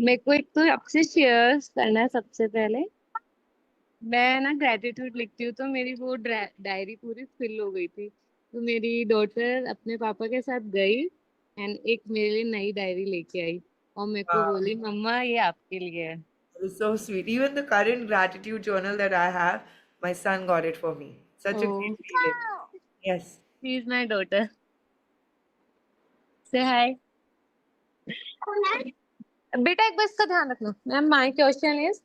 मेरे को एक तो आपसे शेयर करना है सबसे पहले। मैं ना ग्रेटिट्यूड लिखती हूँ, तो मेरी वो डायरी पूरी फिल हो गई थी। तो मेरी डॉटर अपने पापा के साथ गई एंड एक मेरे लिए नई डायरी लेके आई और मेरे को Wow, बोली मम्मा ये आपके लिए है। that is so sweet. Even the current gratitude journal that I have, my son got it for me. Such a great oh, feeling. Yes. She is my daughter. Say hi. बेटा एक बस का ध्यान रखना। मैम माय क्वेश्चन इज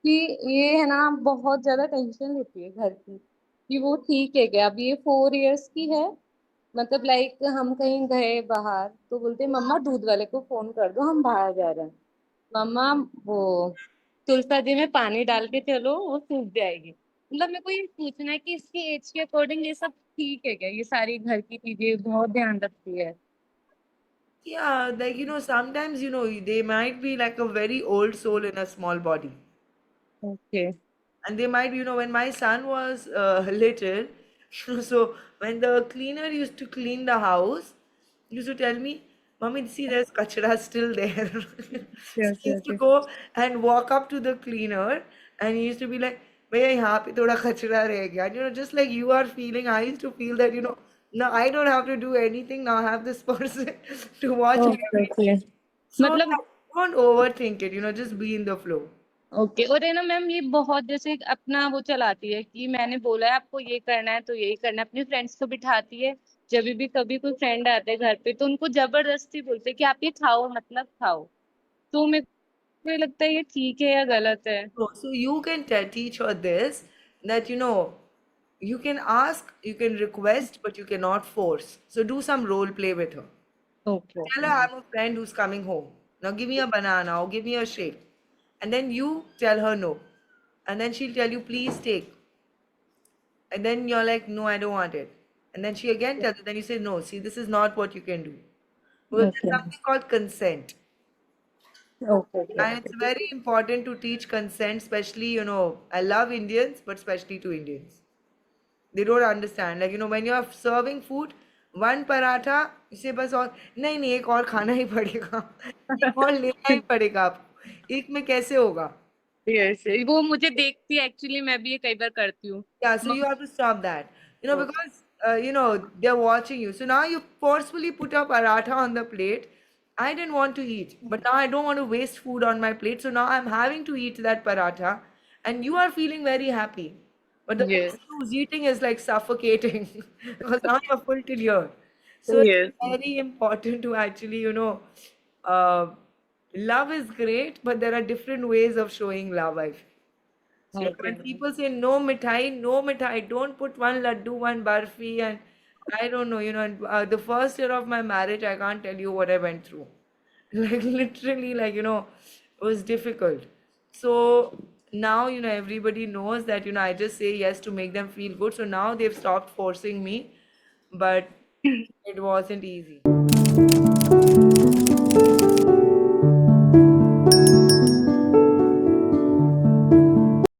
कि ये है ना, बहुत ज्यादा टेंशन लेती है घर की कि वो ठीक है क्या। अब ये 4 इयर्स की है। मतलब लाइक हम कहीं गए बाहर तो बोलते मम्मा दूध वाले को फोन कर दो, हम बाहर जा रहे हैं। मम्मा वो तुलसा जी में पानी डाल के चलो, वो सूख जाएगी। मतलब मेरे को ये पूछना है कि इसकी एज के अकॉर्डिंग ये सब ठीक है क्या। ये सारी घर की चीजें बहुत ध्यान रखती है। Yeah, like, sometimes, they might be like a very old soul in a small body. Okay. And they might, when my son was little, so when the cleaner used to clean the house, he used to tell me, Mommy, see, there's kachra still there. So yes he used yes to yes. go and walk up to the cleaner and he used to be like, Bhaiya, yahan pe thoda kachra reh gaya. And, just like you are feeling, I used to feel that, now I don't have to do anything. Now I have this person to watch okay everything. Okay. So मतलब don't overthink it, just be in the flow. Okay. और है ना ma'am, ये बहुत जैसे अपना वो चलाती है कि मैंने बोला है आपको ये करना है तो यही करना है। अपनी फ्रेंड्स को बिठाती है। जब भी कभी कोई फ्रेंड आते हैं घर पे तो उनको जबरदस्ती बोलते हैं कि आप ये खाओ, मतलब खाओ। तो मेरे को ये लगता है ये ठीक है या गलत है। So you can teach her this that you can ask, you can request, but you cannot force. So do some role play with her. Okay Tell okay her ma'am. I'm a friend who's coming home. Now give me a banana or give me a shake. And then you tell her no. And then she'll tell you, please take. And then you're like, no, I don't want it. And then she again tells you, then you say, no, see, this is not what you can do. Because there's okay something called consent. Okay And it's okay. very important to teach consent, especially, I love Indians, but especially to Indians. They don't understand. Like, when you're serving food, one paratha, इसे बस और नहीं नहीं एक और खाना ही पड़ेगा एक और लेना ही पड़ेगा आपको एक में कैसे होगा यस, वो मुझे देखती है एक्चुअली, मैं भी ये कई बार करती हूँ। yeah so you have to stop that because they're watching you so now you forcefully put a paratha on the plate. I didn't want to eat but now I don't want to waste food on my plate so now I'm having to eat that paratha and you are feeling very happy but the yes person who's eating is like suffocating because now you're full till here. So it's yes. very important to actually, uh, love is great, but there are different ways of showing love, I feel. So okay when ma'am. people say no mithai, don't put one laddu, one barfi, and I don't know, and, the first year of my marriage, I can't tell you what I went through. Like literally, like, it was difficult. So now, everybody knows that, I just say yes to make them feel good. So now they've stopped forcing me, but it wasn't easy.